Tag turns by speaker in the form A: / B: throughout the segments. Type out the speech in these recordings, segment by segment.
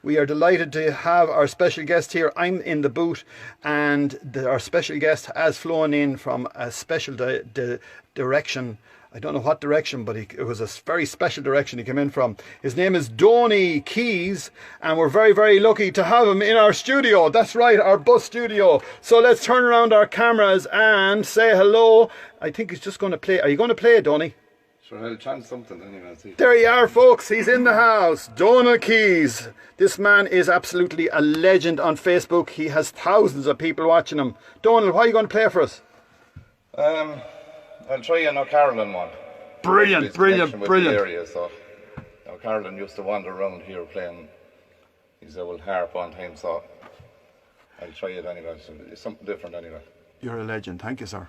A: We are delighted to have our special guest here. I'm in the booth, and our special guest has flown in from a special direction. I don't know what direction, but it was a very special direction he came in from. His name is Donie Keyes, and we're very, very lucky to have him in our studio. That's right, our bus studio. So let's turn around our cameras and say hello. I think he's just going to play. Are you going to play, Donie?
B: Sure, I'll chant something anyway. See.
A: There you are, folks. He's in the house. Donie Keyes. This man is absolutely a legend on Facebook. He has thousands of people watching him. Donald, what are you going to play for us?
B: I'll try an O'Carolan one.
A: Brilliant, brilliant, brilliant.
B: Area, so O'Carolan used to wander around here playing his old harp on time, so I'll try it anyway. So it's something different anyway.
A: You're a legend. Thank you, sir.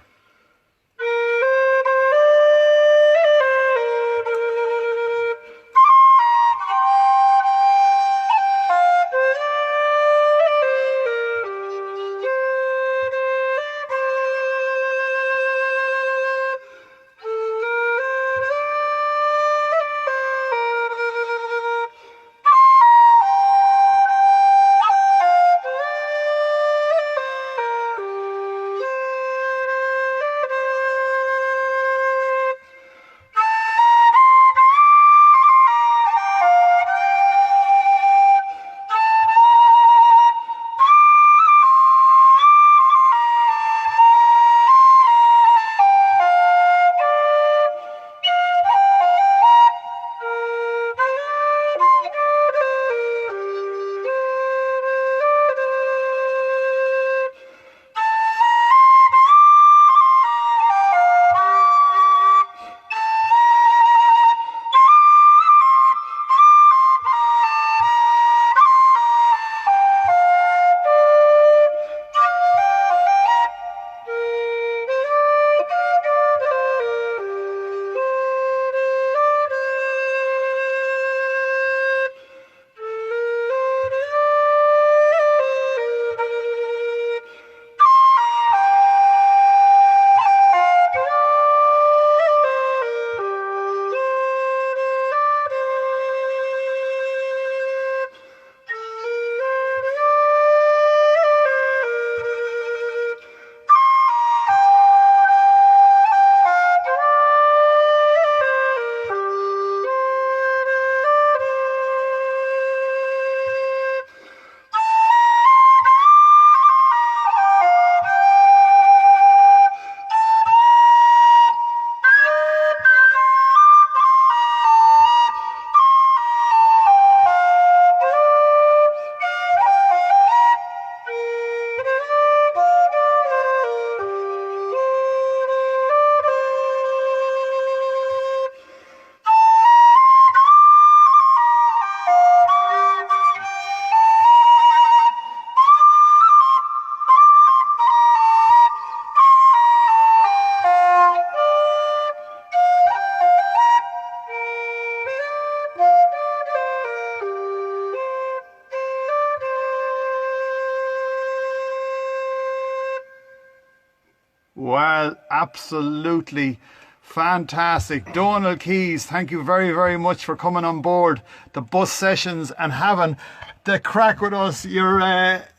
A: Well, absolutely fantastic. Donie Keyes, thank you very, very much for coming on board the bus sessions and having the crack with us.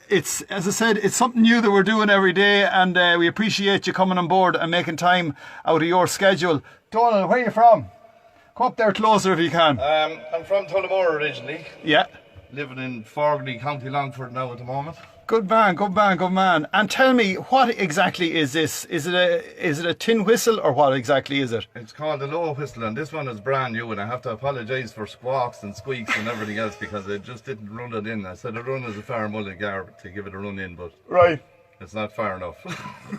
A: It's, as I said, it's something new that we're doing every day, and we appreciate you coming on board and making time out of your schedule. Donald, where are you from? Come up there closer if you can.
B: I'm from Tullamore originally.
A: Yeah.
B: Living in Forgney, County Longford now at the moment.
A: Good man, good man, good man. And tell me, what exactly is this? Is it a tin whistle, or what exactly is it?
B: It's called a low whistle, and this one is brand new, and I have to apologise for squawks and squeaks and everything else because I just didn't run it in. I said the run is a fair mulligar to give it a run in, but
A: right,
B: it's not far enough.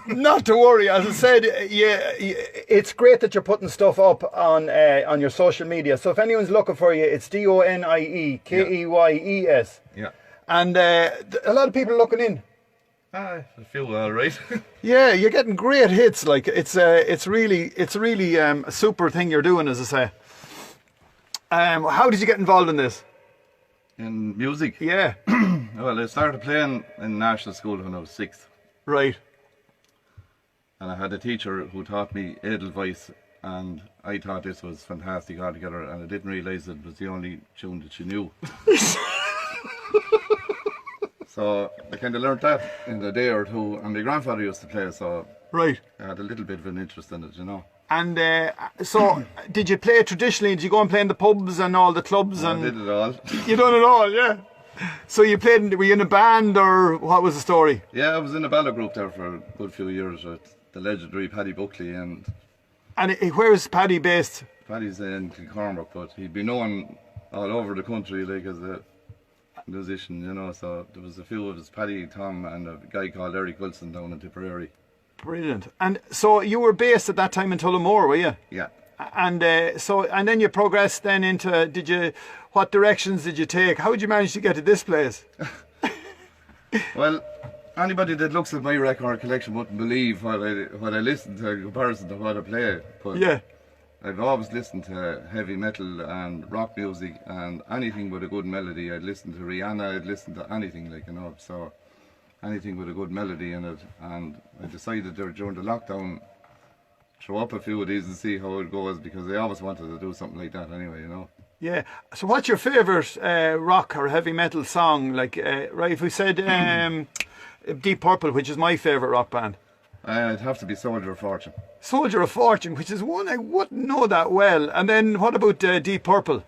A: Not to worry. As I said, yeah, it's great that you're putting stuff up on your social media. So if anyone's looking for you, it's Donie Keyes.
B: Yeah.
A: And a lot of people are looking in.
B: A few, all right.
A: Yeah, you're getting great hits. Like it's really a super thing you're doing, as I say. How did you get involved in this?
B: In music?
A: Yeah.
B: Well, I started playing in national school when I was 6.
A: Right.
B: And I had a teacher who taught me Edelweiss, and I thought this was fantastic altogether, and I didn't realise it was the only tune that she knew. So I kind of learnt that in a day or two, and my grandfather used to play, so
A: Right.
B: I had a little bit of an interest in it, you know.
A: And so, did you play traditionally? Did you go and play in the pubs and all the clubs?
B: I
A: And
B: did it all.
A: you done it all, yeah. So you played? Were you in a band, or what was the story?
B: Yeah, I was in a ballet group there for a good few years with the legendary Paddy Buckley, and
A: And where is Paddy based?
B: Paddy's in Kilcormac, but he'd be known all over the country like as a musician, you know. So there was a few of us, Paddy, Tom, and a guy called Eric Wilson down in Tipperary.
A: Brilliant. And so you were based at that time in Tullamore, were you?
B: Yeah.
A: And and then you progressed then into, what directions did you take? How did you manage to get to this place?
B: Well, anybody that looks at my record collection wouldn't believe what I listen to in comparison to what I play. But
A: Yeah.
B: I've always listened to heavy metal and rock music and anything with a good melody. I'd listen to Rihanna, I'd listen to anything, like, you know, so anything with a good melody in it. And I decided there during the lockdown, throw up a few of these and see how it goes, because I always wanted to do something like that anyway, you know.
A: Yeah. So what's your favourite rock or heavy metal song? Like, right, if we said Deep Purple, which is my favourite rock band.
B: It'd have to be Soldier of Fortune.
A: Soldier of Fortune, which is one I wouldn't know that well. And then what about Deep Purple?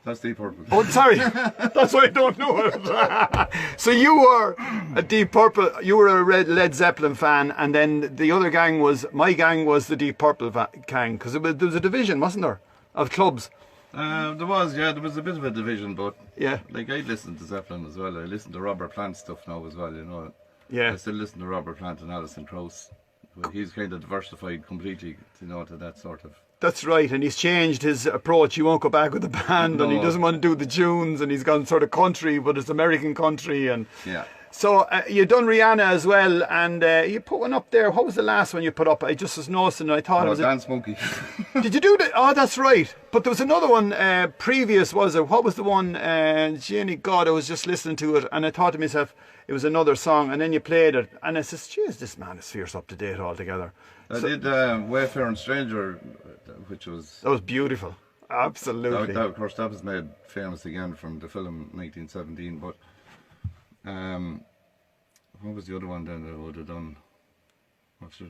B: That's Deep Purple.
A: Oh, sorry. That's why I don't know it. So you were a Deep Purple, you were a Led Zeppelin fan, and then the other gang was, my gang was the Deep Purple gang, because there was a division, wasn't there, of clubs?
B: There was a bit of a division, but
A: Yeah.
B: like I listened to Zeppelin as well. I listen to Robert Plant stuff now as well, you know.
A: Yeah.
B: I still listen to Robert Plant and Alison Krauss, but he's kind of diversified completely, you know, to that sort of.
A: That's right, and he's changed his approach. He won't go back with the band, and he
B: No.
A: doesn't want to do the tunes, and he's gone sort of country, but it's American country. And
B: Yeah.
A: so you done Rihanna as well, and you put one up there. What was the last one you put up? I just was noticing, I thought it was.
B: Dance Monkey.
A: Did you do that? Oh, that's right. But there was another one previous, was it? What was the one? Jenny, God, I was just listening to it, and I thought to myself, it was another song, and then you played it, and I says, "Jeez, this man is fierce up to date altogether."
B: I did Wayfaring Stranger, which was.
A: That was beautiful. Absolutely.
B: Of course, that was made famous again from the film 1917. But what was the other one then that I would have done?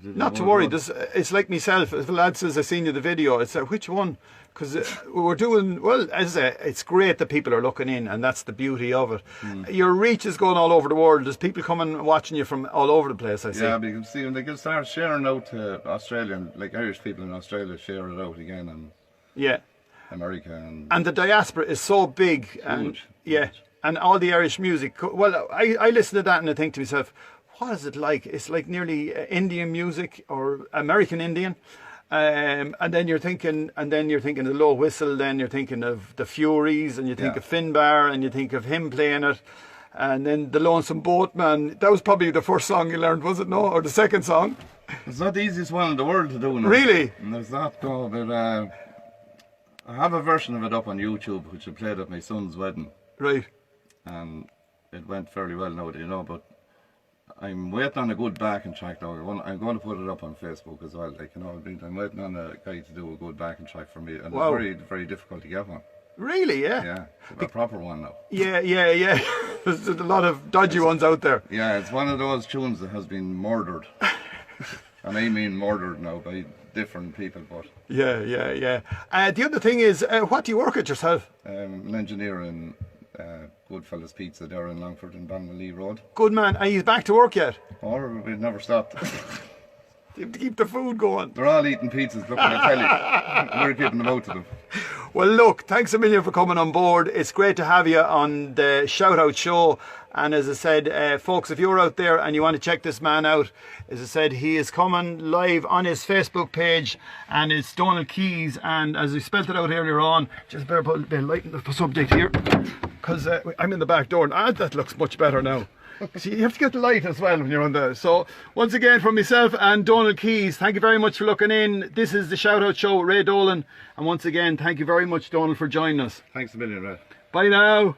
A: Not to worry. It's like myself. If the lad says, "I seen you the video," it's which one? Because we're doing well. As I say, it's great that people are looking in, and that's the beauty of it. Your reach is going all over the world. There's people coming watching you from all over the place. I see.
B: Yeah, because see, when they can start sharing out to Australia, and like Irish people in Australia share it out again, and
A: Yeah.
B: America
A: And the diaspora is so big. And
B: Huge,
A: yeah.
B: huge.
A: And all the Irish music. Well, I listen to that and I think to myself, what is it like? It's like nearly Indian music or American Indian. And then you're thinking of the Low Whistle, then you're thinking of the Furies, and you think
B: Yeah.
A: of Finbar, and you think of him playing it. And then the Lonesome Boatman. That was probably the first song you learned, was it? No? Or the second song?
B: It's not the easiest one in the world to do now.
A: Really?
B: No, it's not, no, but I have a version of it up on YouTube, which I played at my son's wedding,
A: Right.
B: and it went fairly well now, you know, but I'm waiting on a good backing track now. I'm going to put it up on Facebook as well, like, you know, I'm waiting on a guy to do a good backing track for me, and
A: Wow.
B: it's very, very difficult to get one.
A: Really, yeah?
B: Yeah, a proper one now.
A: Yeah. There's a lot of dodgy ones out there.
B: Yeah, it's one of those tunes that has been murdered. And I mean murdered now by different people, but
A: Yeah. The other thing is, what do you work at yourself?
B: an engineer in Goodfellas Pizza there in Longford and Ballinlee Road.
A: Good man. Are you back to work yet?
B: Or we've never stopped.
A: You have to keep the food going.
B: They're all eating pizzas, looking at telly. We're keeping them out to them.
A: Well, look, thanks a million for coming on board. It's great to have you on the Shout Out Show. And as I said, folks, if you're out there and you want to check this man out, as I said, he is coming live on his Facebook page, and it's Donie Keyes. And as we spelled it out earlier on, just better put a bit of light in the subject here, because I'm in the back door. And that looks much better now. See, you have to get the light as well when you're on there. So once again, from myself and Donie Keyes, thank you very much for looking in. This is the Shout Out Show, Ray Dolan. And once again, thank you very much, Donald, for joining us.
B: Thanks a million, Red.
A: Bye now.